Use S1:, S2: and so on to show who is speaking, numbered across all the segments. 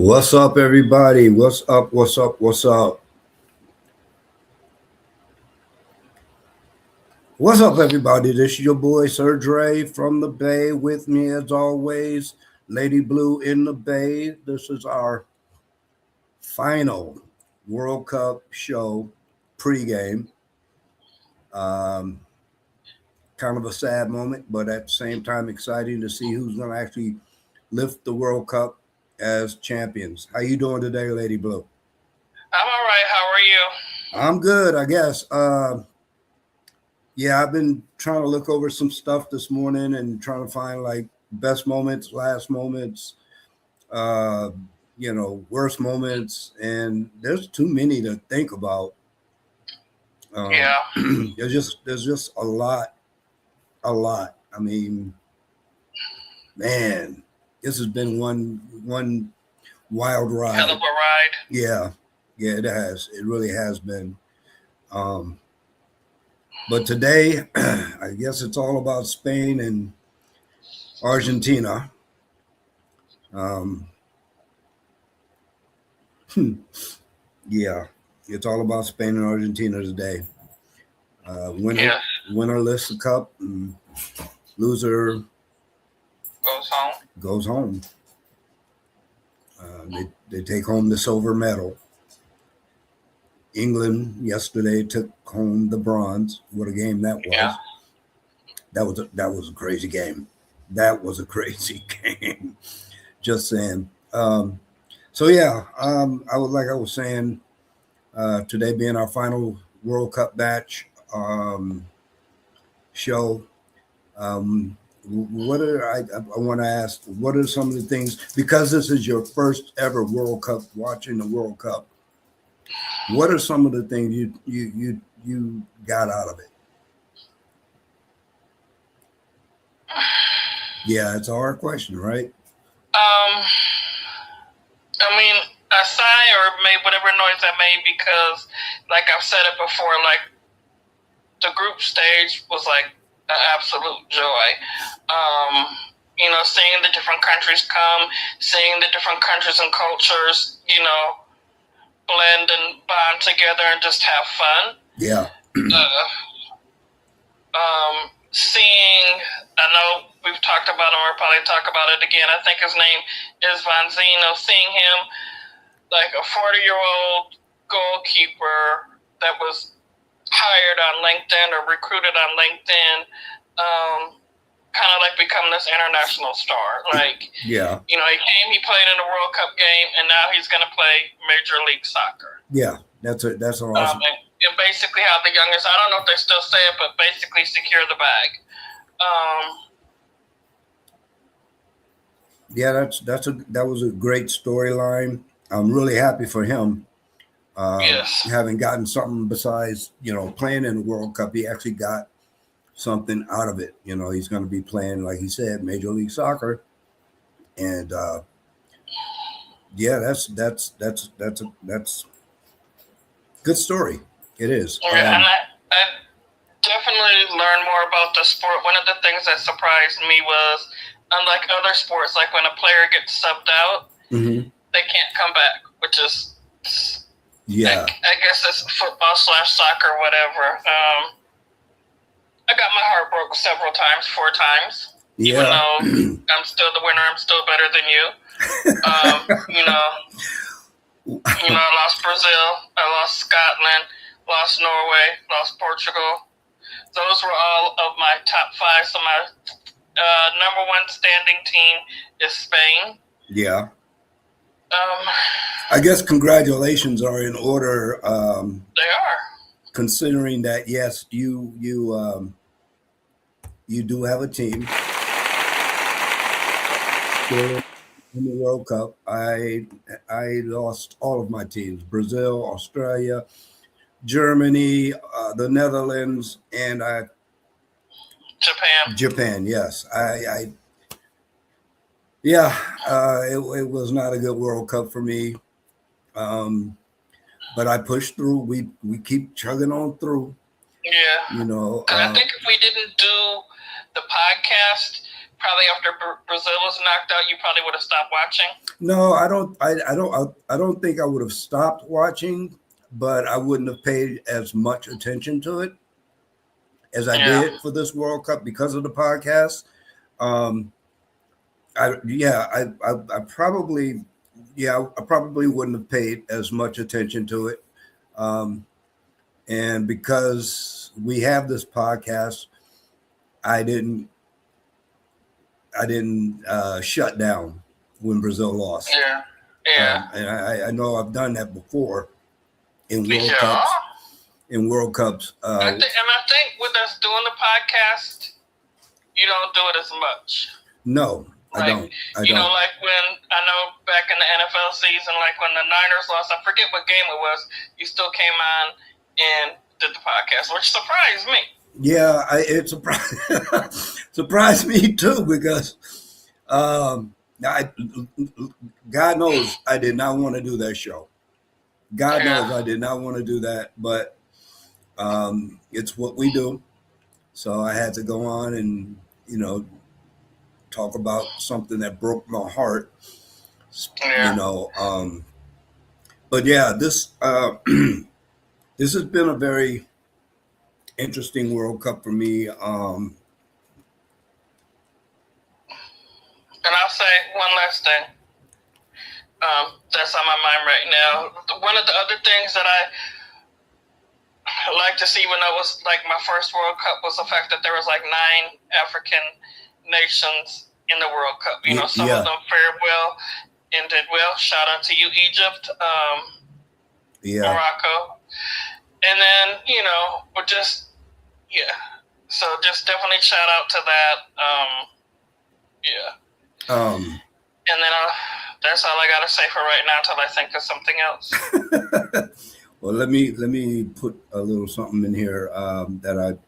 S1: What's up, everybody? What's up? What's up? What's up? What's up, everybody? This is your boy Sir Dre from the Bay. With me, as always, Lady Blue in the Bay. This is our final World Cup show pregame. Um, kind of a sad moment, but at the same time, exciting to see who's going to actually lift the World Cup as champions. How you doing today, Lady Blue?
S2: I'm all right. How are you?
S1: I'm good, I guess. Yeah, I've been trying to look over some stuff this morning and trying to find like best moments, last moments, uh, worst moments, and there's too many to think about. Um,
S2: Yeah.
S1: there's just a lot. I mean, man, this has been one wild
S2: Hell of
S1: ride.
S2: a ride.
S1: Yeah, yeah, it has. It really has been. Um, but today, I guess it's all about Spain and Argentina. Um, yeah, it's all about Spain and Argentina today. Winner
S2: Yeah.
S1: winner lifts the cup, and loser
S2: Goes home.
S1: goes home. They take home the silver medal. England yesterday took home the bronze. What a game that
S2: Yeah.
S1: was! That was a crazy game. That was a crazy game. Just saying. So yeah, I was saying, today being our final World Cup batch show. What are I want to ask? What are some of the things, because this is your first ever World Cup, watching the World Cup? What are some of the things you got out of it? Yeah, it's a hard question, right?
S2: I mean, I sigh or made whatever noise I made because, like I've said it before, like the group stage was like an absolute joy. Seeing the different countries come, seeing the different countries and cultures, blend and bond together and just have fun.
S1: Yeah.
S2: Uh, Seeing, I know we've talked about him, we'll probably talk about it again. I think his name is Vanzino. Seeing him like a 40-year-old goalkeeper that was hired on LinkedIn or recruited on LinkedIn, kind of like become this international star. Like,
S1: Yeah.
S2: he came, he played in the World Cup game, and now he's going to play Major League Soccer.
S1: Yeah, that's an awesome.
S2: And basically how the youngest, I don't know if they still say it, but basically secure the bag.
S1: Yeah, that was a great storyline. I'm really happy for him.
S2: Yes.
S1: Having gotten something besides playing in the World Cup, he actually got something out of it. He's going to be playing, like he said, Major League Soccer, and yeah, that's good story. It is.
S2: Yeah, and I definitely learned more about the sport. One of the things that surprised me was, unlike other sports, like when a player gets subbed out, they can't come back, which is,
S1: yeah.
S2: I guess it's football/soccer, whatever. I got my heart broke several times, 4 times.
S1: Yeah.
S2: Even though I'm still the winner, I'm still better than you. I lost Brazil, I lost Scotland, lost Norway, lost Portugal. Those were all of my top 5. So my number 1 standing team is Spain.
S1: Yeah. I guess congratulations are in order.
S2: They are.
S1: Considering that, yes, you do have a team in the World Cup. I lost all of my teams: Brazil, Australia, Germany, the Netherlands, and
S2: Japan.
S1: Japan. Yes, it was not a good World Cup for me. But I pushed through. We keep chugging on through.
S2: Yeah.
S1: You know,
S2: Because I think if we didn't do the podcast, probably after Brazil was knocked out, you probably would have stopped watching.
S1: no, I don't think I would have stopped watching, but I wouldn't have paid as much attention to it as I
S2: Yeah.
S1: did for this World Cup because of the podcast. Um, I probably, I probably wouldn't have paid as much attention to it. Um, and because we have this podcast, I didn't, I didn't shut down when Brazil lost.
S2: Yeah. Yeah.
S1: And I know I've done that before in World
S2: Yeah.
S1: Cups. In World Cups,
S2: I think with us doing the podcast, you don't do it as much.
S1: no, I don't.
S2: Like when I know back in the NFL season, like when the Niners lost, I forget what game it was, you still came on and did the podcast, which surprised me.
S1: Yeah, it surprised me too because I, God knows I did not want to do that show. God knows I did not want to do that, but it's what we do. So I had to go on and talk about something that broke my heart.
S2: Yeah.
S1: But yeah, this this has been a very interesting World Cup for me.
S2: And I'll say one last thing. That's on my mind right now. One of the other things that I like to see when I was like my first World Cup was the fact that there was like 9 African nations in the World Cup. Some of them fared well and did well. Shout out to you, Egypt, Morocco, and then but just So just definitely shout out to that. And then that's all I gotta say for right now until I think of something else.
S1: Well, let me put a little something in here that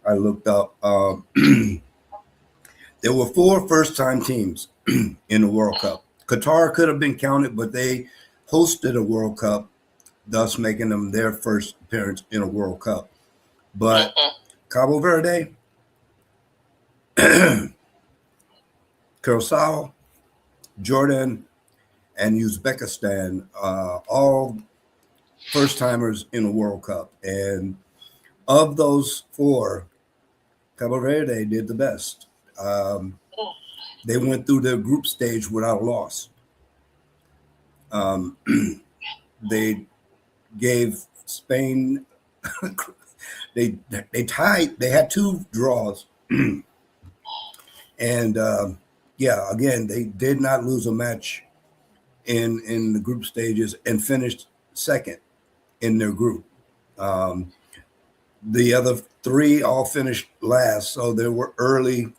S1: I looked up. There were 4 first-time teams in the World Cup. Qatar could have been counted, but they hosted a World Cup, thus making them their first appearance in a World Cup. But Cabo Verde, Curacao, Jordan, and Uzbekistan, all first-timers in a World Cup. And of those 4, Cabo Verde did the best. They went through their group stage without a loss. They gave Spain they tied. They had 2 draws, and again, they did not lose a match in the group stages and finished second in their group. The other 3 all finished last, so there were early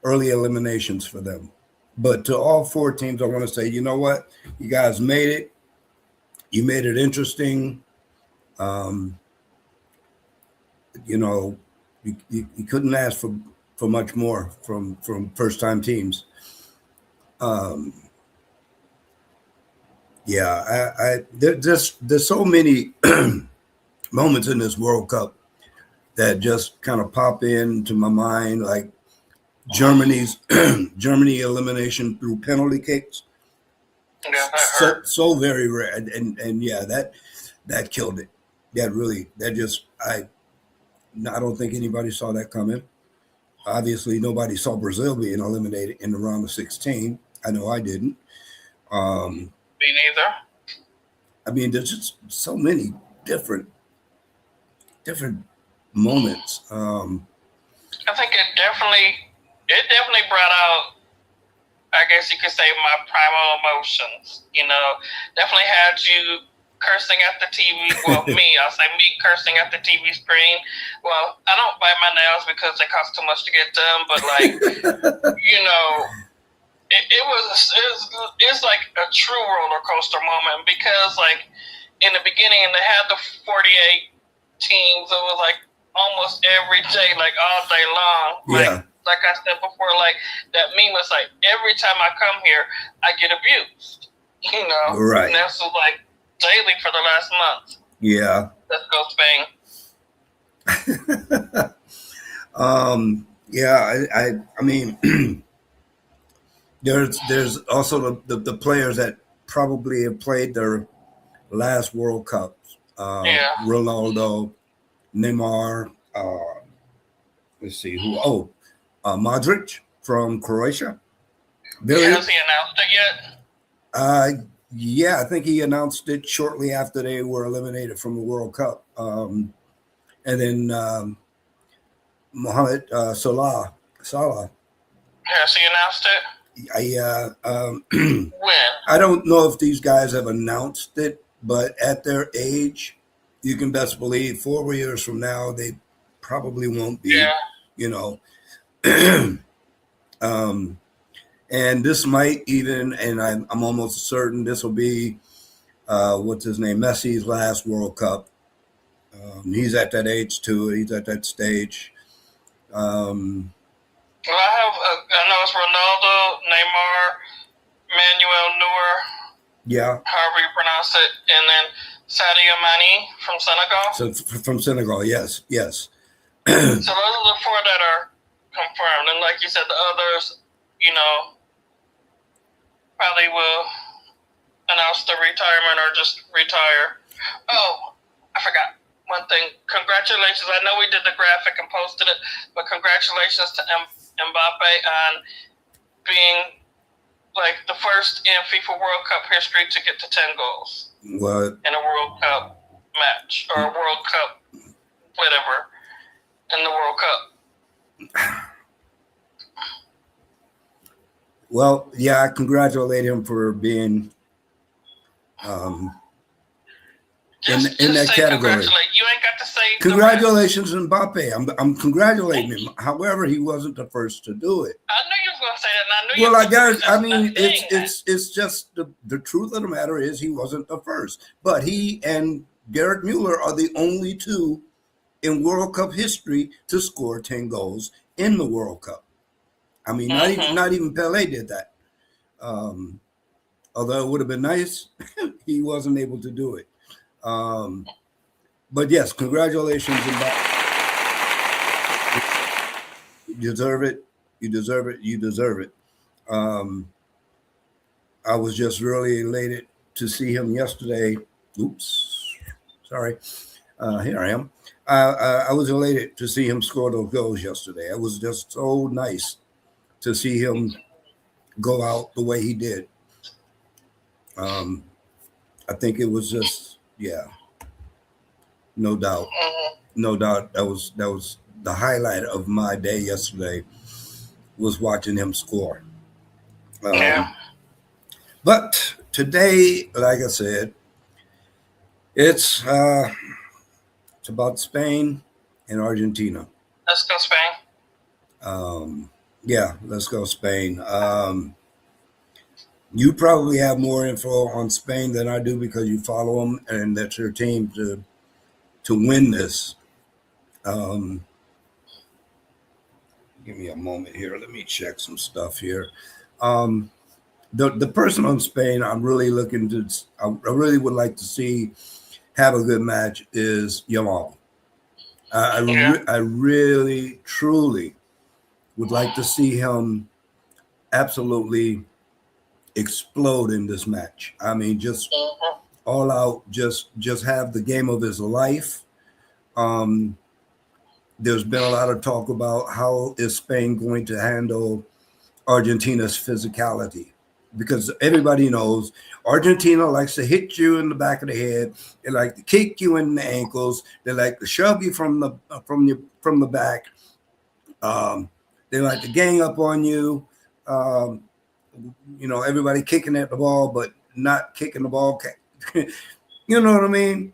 S1: eliminations for them. But to all 4 teams, I want to say, you know what? You guys made it. You made it interesting. You couldn't ask for much more from first-time teams. There's so many moments in this World Cup that just kind of pop into my mind, like Germany elimination through penalty kicks.
S2: Yeah,
S1: so very rare, and that killed it. I don't think anybody saw that coming. Obviously, nobody saw Brazil being eliminated in the round of 16. I know I didn't.
S2: Me neither.
S1: I mean, there's just so many different moments.
S2: I think it definitely brought out, I guess you could say, my primal emotions. Definitely had you cursing at the TV. Well, I'll say me cursing at the TV screen. Well, I don't bite my nails because they cost too much to get done, but it's like a true roller coaster moment because in the beginning, and they had the 48 teams. It was like almost every day, like all day long. Like I said before, that meme was like, every time I come here, I get abused.
S1: Right.
S2: And that's daily for the last month.
S1: Yeah.
S2: Let's go Spain.
S1: Yeah. I mean, there's also the players that probably have played their last World Cups.
S2: Yeah.
S1: Ronaldo, Neymar. Let's see who. Oh, Modric from Croatia. Very.
S2: Has he announced it yet?
S1: Uh, yeah, I think he announced it shortly after they were eliminated from the World Cup. And then Mohamed Salah.
S2: Has he announced it? When?
S1: I don't know if these guys have announced it, but at their age, you can best believe 4 years from now they probably won't be.
S2: Yeah.
S1: You know, um, and this might even, and I'm almost certain this will be what's his name, Messi's last World Cup. He's at that age too. He's at that stage. Um,
S2: Well, I know it's Ronaldo, Neymar, Manuel Neuer,
S1: yeah.
S2: however you pronounce it, and then Sadio Mane from Senegal.
S1: So from Senegal, yes.
S2: So those are the four that are confirmed, and like you said, the others, probably will announce the retirement or just retire. Oh, I forgot one thing. Congratulations. I know we did the graphic and posted it, but congratulations to Mbappe on being like the first in FIFA World Cup history to get to 10 goals.
S1: What?
S2: In a World Cup match or a World Cup, whatever, in the World Cup.
S1: Well, yeah, I congratulate him for being in that category.
S2: You ain't got to say
S1: congratulations, Mbappe. I'm congratulating him. However, he wasn't the first to do it.
S2: I knew you was gonna say that. And I knew
S1: well,
S2: you
S1: I guess it's just the truth of the matter is he wasn't the first, but he and Gerd Mueller are the only two in World Cup history to score 10 goals in the World Cup. I mean, not even Pelé did that. Although it would have been nice, he wasn't able to do it. But yes, congratulations. You deserve it. You deserve it. You deserve it. I was just really elated to see him yesterday. Oops. Sorry. Here I am. I was elated to see him score those goals yesterday. It was just so nice to see him go out the way he did. I think it was just, yeah, no doubt. No doubt that was the highlight of my day yesterday was watching him score. But today, like I said, it's about Spain and Argentina.
S2: Let's go Spain.
S1: Yeah, let's go Spain. You probably have more info on Spain than I do because you follow them and that's your team to win this. Give me a moment here. Let me check some stuff here. The person on Spain I'm really looking to, I really would like to see have a good match is Yamal. I really, truly would like to see him absolutely explode in this match. I mean, just all out, just have the game of his life. There's been a lot of talk about how is Spain going to handle Argentina's physicality, because everybody knows Argentina likes to hit you in the back of the head. They like to kick you in the ankles. They like to shove you from the back. They like to gang up on you. Everybody kicking at the ball, but not kicking the ball. You know what I mean?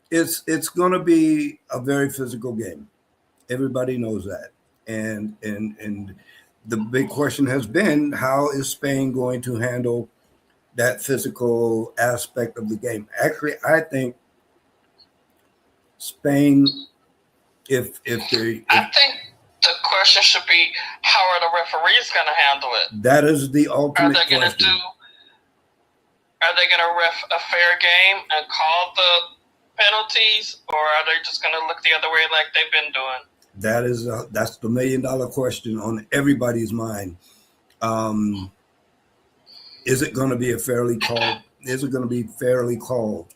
S1: It's going to be a very physical game. Everybody knows that. And the big question has been, how is Spain going to handle that physical aspect of the game? Actually, I think Spain, I think
S2: the question should be, how are the referees going to handle it?
S1: That is the ultimate question.
S2: Are they going to ref a fair game and call the penalties, or are they just going to look the other way like they've been doing?
S1: That's the $1 million question on everybody's mind. Is it going to be fairly called? Is it going to be fairly called?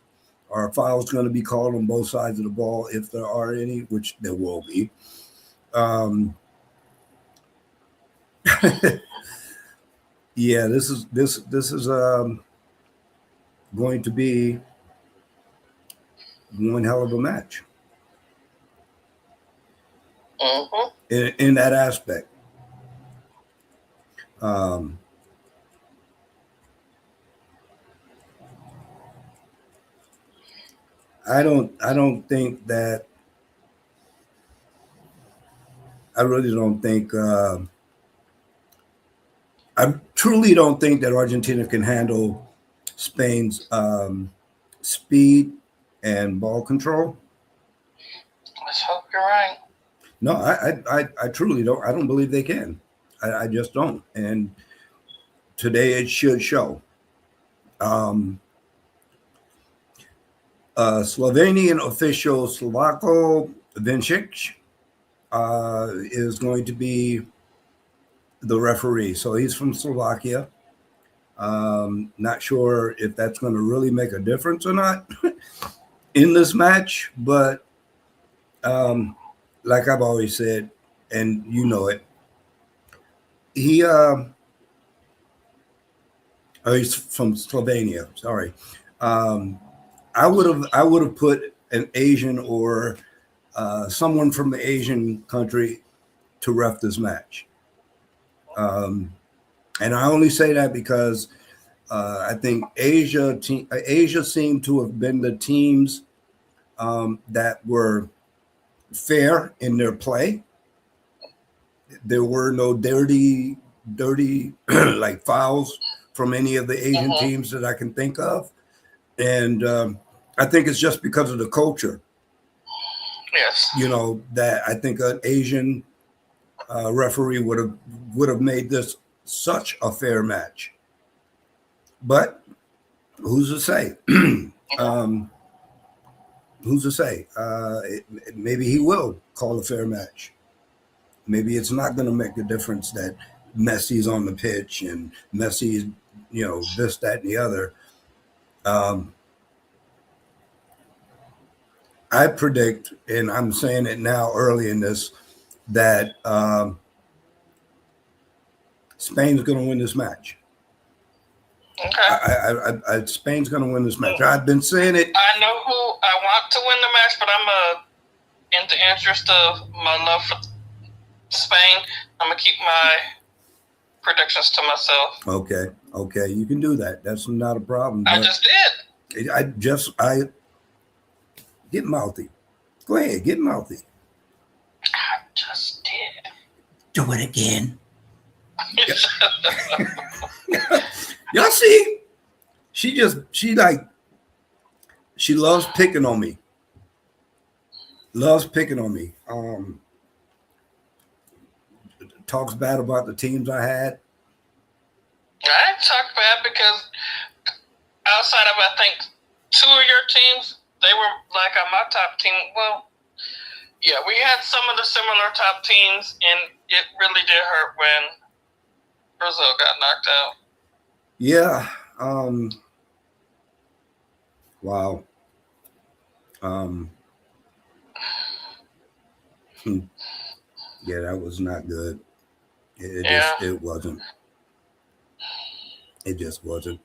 S1: Are fouls going to be called on both sides of the ball if there are any, which there will be? Yeah, this is going to be one hell of a match in that aspect. I don't think that. I really don't think. I truly don't think that Argentina can handle Spain's speed and ball control.
S2: Let's hope you're right.
S1: No, I truly don't. I don't believe they can. I just don't. And today it should show. Slovenian official Slavko Vincic is going to be the referee. So he's from Slovakia. Not sure if that's going to really make a difference or not in this match, but like I've always said, and you know it, he's from Slovenia. Sorry, I would have put an Asian or someone from the Asian country to ref this match. And I only say that because I think Asia seemed to have been the teams that were fair in their play. There were no dirty like fouls from any of the Asian teams that I can think of, and I think it's just because of the culture.
S2: Yes,
S1: you know that I think an Asian referee would have made this such a fair match. But who's to say? Who's to say? Maybe he will call a fair match. Maybe it's not going to make a difference that Messi's on the pitch and Messi's, this, that, and the other. I predict, and I'm saying it now early in this, that Spain's going to win this match.
S2: Okay.
S1: Spain's going to win this match. I've been saying it.
S2: I know who I want to win the match, but in the interest of my love for Spain, I'm going to keep my predictions to myself.
S1: Okay, you can do that. That's not a problem.
S2: I just did.
S1: I get mouthy. Go ahead, get mouthy.
S2: I just did.
S1: Do it again. Y'all see? She loves picking on me. Talks bad about the teams I had.
S2: I talk bad because outside of, I think, 2 of your teams, they were like on my top team. Well, yeah, we had some of the similar top teams, and it really did hurt when Brazil got knocked out.
S1: Yeah. Wow. Yeah, that was not good. It wasn't. It just wasn't.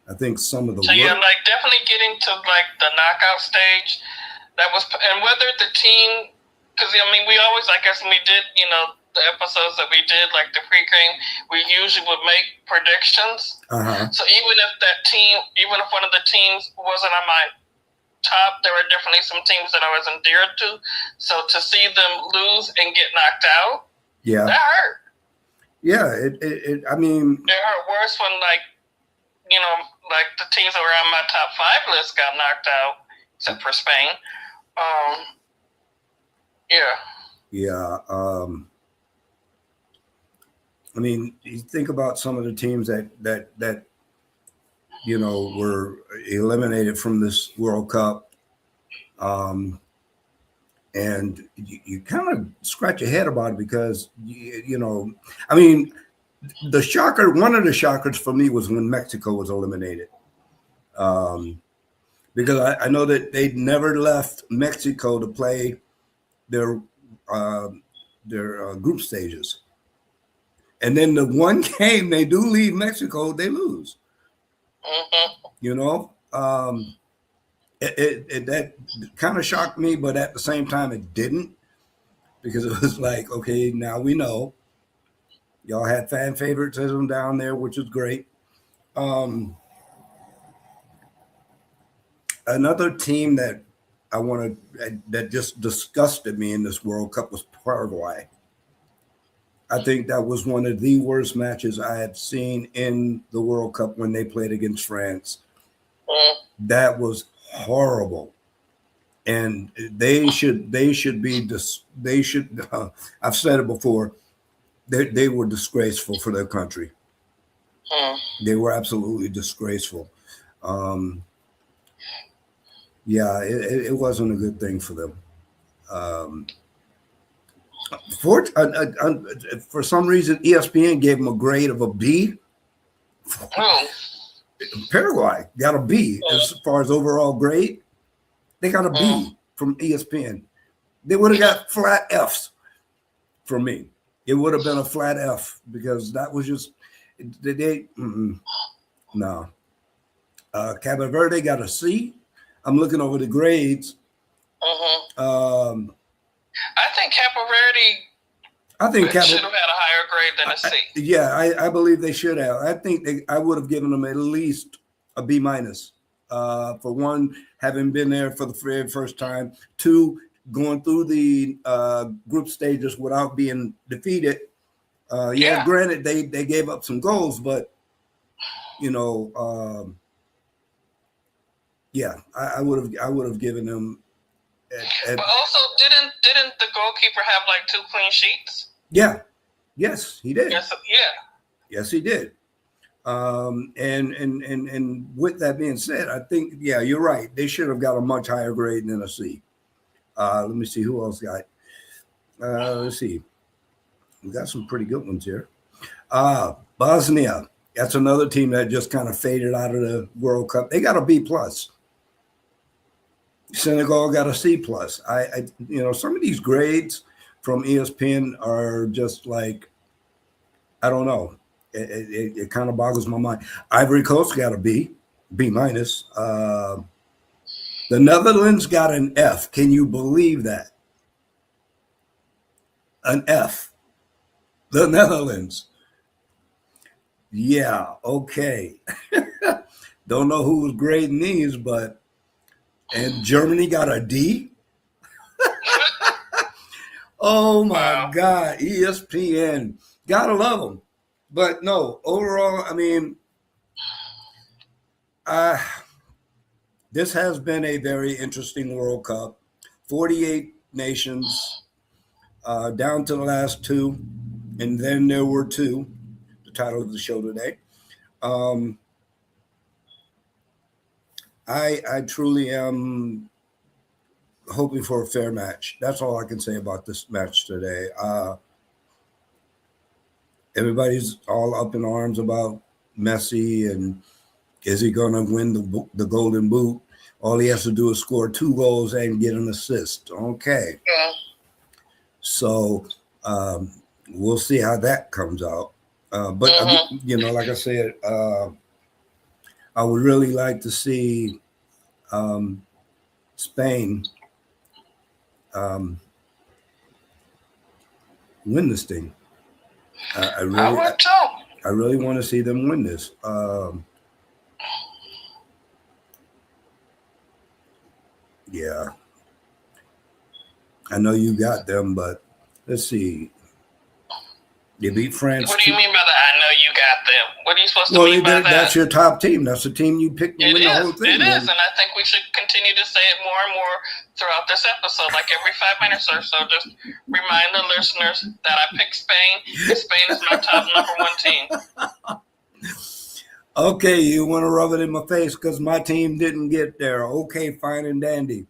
S1: I think some of the
S2: definitely getting to the knockout stage. That was, and whether the team, because we always, when we did the episodes that we did, like the pre-game, we usually would make predictions. So even if one of the teams wasn't on my top, there were definitely some teams that I was endeared to. So to see them lose and get knocked out, that hurt.
S1: Yeah, it
S2: hurt worse when the teams that were on my top 5 list got knocked out, except for Spain.
S1: I mean, you think about some of the teams that were eliminated from this World Cup, and you kind of scratch your head about it because I mean, one of the shockers for me was when Mexico was eliminated. Um, because I know that they never left Mexico to play their uh, group stages, and then the one game they do leave Mexico, they lose.
S2: Mm-hmm.
S1: You know, that kind of shocked me, but at the same time, it didn't because it was like, okay, now we know y'all had fan favoritism down there, which is great. Um, Another team that I want to that just disgusted me in this World Cup was Paraguay. I think that was one of the worst matches I had seen in the World Cup when they played against France. That was horrible, and they should be they should. I've said it before. They were disgraceful for their country. They were absolutely disgraceful. Um, yeah, it wasn't a good thing for them. Um, for some reason, ESPN gave them a grade of a B.
S2: Oh.
S1: Paraguay got a B as far as overall grade. They got a B from ESPN. They would have got flat Fs from me. It would have been a flat F because that was just no. Cabo Verde got a C. I'm looking over the grades.
S2: I think Capo Verde should have had a higher grade than a C.
S1: Yeah, I believe they should have. I think I would have given them at least a B minus. For one, having been there for the very first time. Two, going through the group stages without being defeated. Granted, they gave up some goals, but I would have given them.
S2: But also, didn't the goalkeeper have like 2 clean sheets?
S1: Yeah. Yes, he did.
S2: Yes,
S1: he did. And with that being said, I think you're right. They should have got a much higher grade than a C. Let me see who else got. Let's see. We got some pretty good ones here. Bosnia. That's another team that just kind of faded out of the World Cup. They got a B plus. Senegal got a C plus. Some of these grades from ESPN are just like, I don't know. It kind of boggles my mind. Ivory Coast got a B minus. The Netherlands got an F. Can you believe that? An F. The Netherlands. Yeah, okay. Don't know who was grading these, and Germany got a D. Oh my God, ESPN. Gotta love them. But no, overall, I mean, this has been a very interesting World Cup. 48 nations, down to the last two, and then there were two. The title of the show today. I truly am hoping for a fair match. That's all I can say about this match today. Everybody's all up in arms about Messi and is he going to win the Golden Boot? All he has to do is score 2 goals and get an assist. Okay.
S2: Yeah.
S1: So we'll see how that comes out. But, like I said, I would really like to see Spain win this thing. I
S2: would too.
S1: I really want to see them win this. Yeah. I know you got them, but let's see. They beat France.
S2: What do you mean by that? I know you got them. What are you supposed to
S1: Well,
S2: mean by that?
S1: that's your top team. That's the team you picked to win the whole thing.
S2: It is, and I think we should continue to say it more and more throughout this episode, like every 5 minutes or so. Just remind the listeners that I picked Spain, and Spain is my top number 1 team.
S1: Okay, you want to rub it in my face because my team didn't get there. Okay, fine and dandy.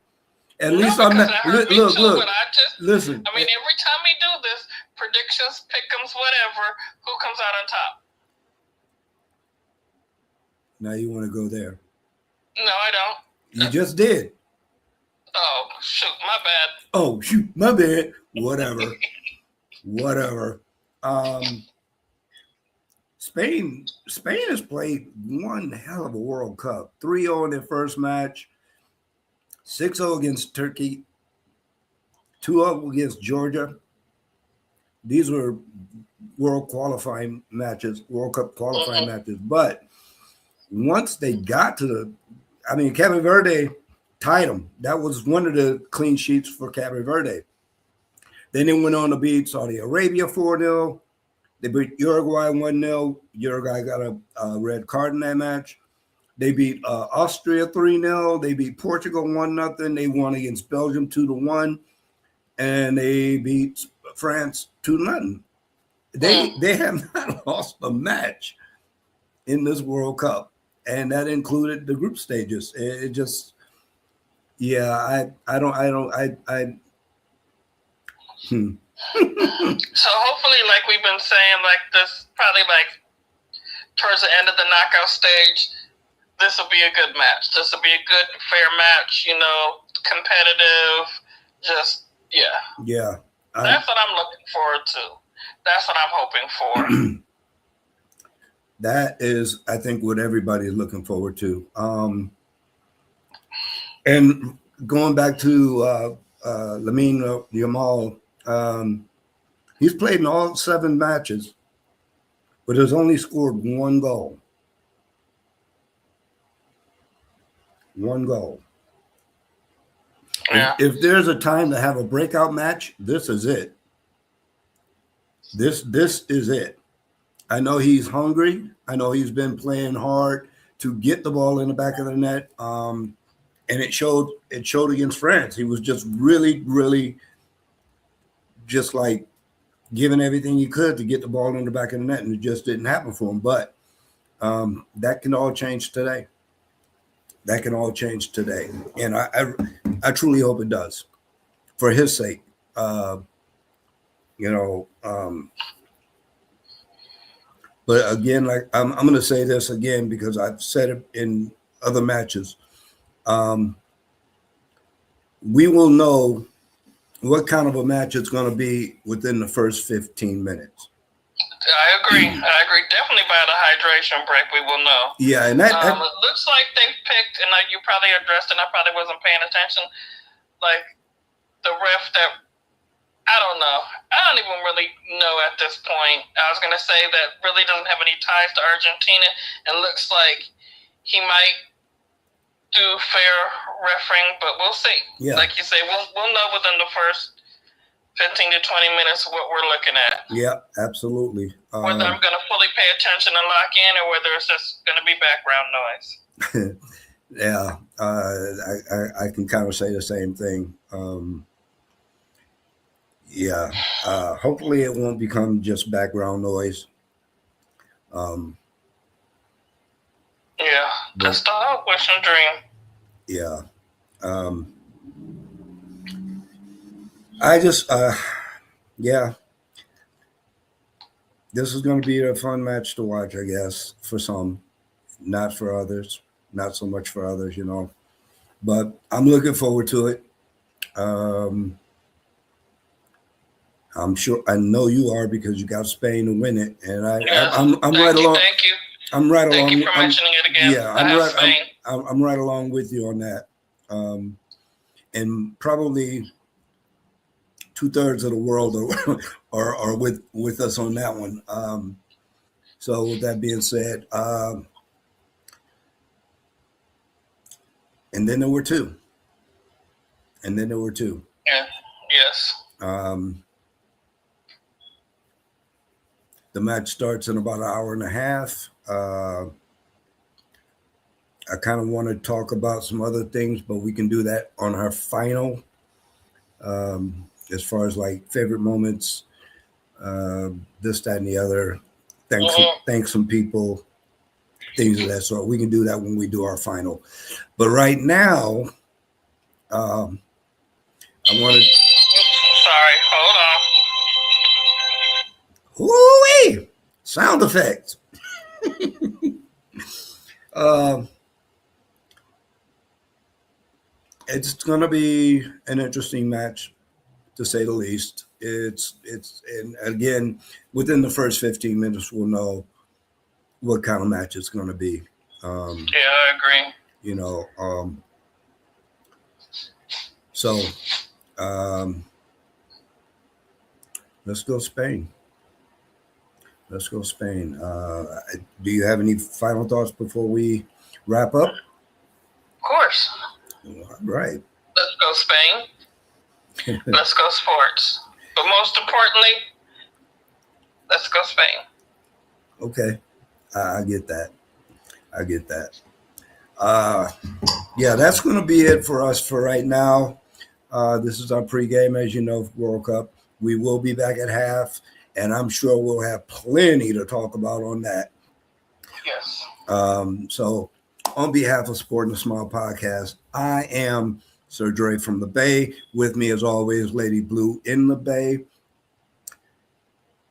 S1: At least I'm not. Look. Listen.
S2: I mean, every time we do this, predictions, pick'ems, whatever, who comes out on top?
S1: Now you want to go there?
S2: No, I don't.
S1: You just did.
S2: Oh shoot, my bad.
S1: Oh shoot, my bad. Whatever. Whatever. Spain has played one hell of a World Cup. 3-0 in their first match. 6-0 against Turkey. 2-0 against Georgia. These were World Cup qualifying matches. But once they got to Cape Verde tied them. That was one of the clean sheets for Cape Verde. Then they went on to beat Saudi Arabia 4-0. They beat Uruguay 1-0. Uruguay got a red card in that match. They beat Austria 3-0. They beat Portugal 1-0. They won against Belgium 2-1. And they beat France 2-0. They have not lost a match in this World Cup. And that included the group stages. It just, yeah,
S2: So hopefully, like we've been saying, like this, probably like towards the end of the knockout stage, this will be a good match. This will be a good, fair match, competitive, just, yeah.
S1: Yeah.
S2: That's what I'm looking forward to. That's what I'm hoping for.
S1: That is, I think, what everybody is looking forward to. And going back to Lamine Yamal, he's played in all 7 matches, but has only scored 1 goal. 1 goal.
S2: Yeah.
S1: If there's a time to have a breakout match, this is it. This is it. I know he's hungry. I know he's been playing hard to get the ball in the back of the net. And it showed against France. He was just really, really just like giving everything he could to get the ball in the back of the net, and it just didn't happen for him. But that can all change today. That can all change today. And I truly hope it does for his sake. But again, like I'm going to say this again because I've said it in other matches. We will know what kind of a match it's going to be within the first 15 minutes.
S2: I agree. Definitely by the hydration break, we will know.
S1: Yeah, and
S2: it looks like they've picked, and you probably addressed it, and I probably wasn't paying attention, like the ref that, I don't know. I don't even really know at this point. I was going to say that really doesn't have any ties to Argentina, and looks like he might do fair refereeing, but we'll see.
S1: Yeah.
S2: Like you say, we'll know within the first 15 to 20 minutes what we're looking at.
S1: Yeah, absolutely.
S2: Whether I'm going to fully pay attention and lock in, or whether it's just going to be background noise.
S1: Yeah, I can kind of say the same thing. Hopefully it won't become just background noise.
S2: That's the hope, wish and dream.
S1: Yeah. I just, this is going to be a fun match to watch, I guess, for some, not for others, not so much for others, but I'm looking forward to it. I'm sure, I know you are, because you got Spain to win it, and I'm right along.
S2: Thank you.
S1: I'm right along.
S2: Thank you for mentioning it again.
S1: Yeah, I'm right along with you on that. And probably 2/3 of the world are with us on that one. So with that being said, and then there were two.
S2: Yeah. Yes.
S1: The match starts in about an hour and a half. I kind of want to talk about some other things, but we can do that on our final. As far as like favorite moments, this, that, and the other. Thanks some people, things of that sort. We can do that when we do our final. But right now, I wanted.
S2: Sorry, hold on.
S1: Woo-wee! Sound effects. It's going to be an interesting match, to say the least. And again, within the first 15 minutes, we'll know what kind of match it's going to be.
S2: Yeah, I agree.
S1: You know, so let's go Spain. Let's go Spain. Do you have any final thoughts before we wrap up?
S2: Of course.
S1: All right.
S2: Let's go Spain. Let's go sports. But most importantly, let's go Spain.
S1: Okay. I get that. I get that. Yeah, that's going to be it for us for right now. This is our pregame, as you know, World Cup. We will be back at half, and I'm sure we'll have plenty to talk about on that.
S2: Yes.
S1: So, on behalf of Sport and a Smile podcast, I am Sir Dre from the Bay. With me, as always, Lady Blue in the Bay.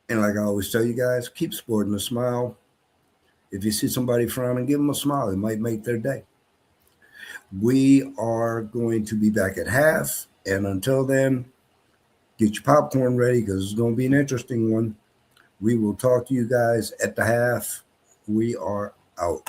S1: And like I always tell you guys, keep sporting a smile. If you see somebody frowning, give them a smile. It might make their day. We are going to be back at half. And until then, get your popcorn ready because it's going to be an interesting one. We will talk to you guys at the half. We are out.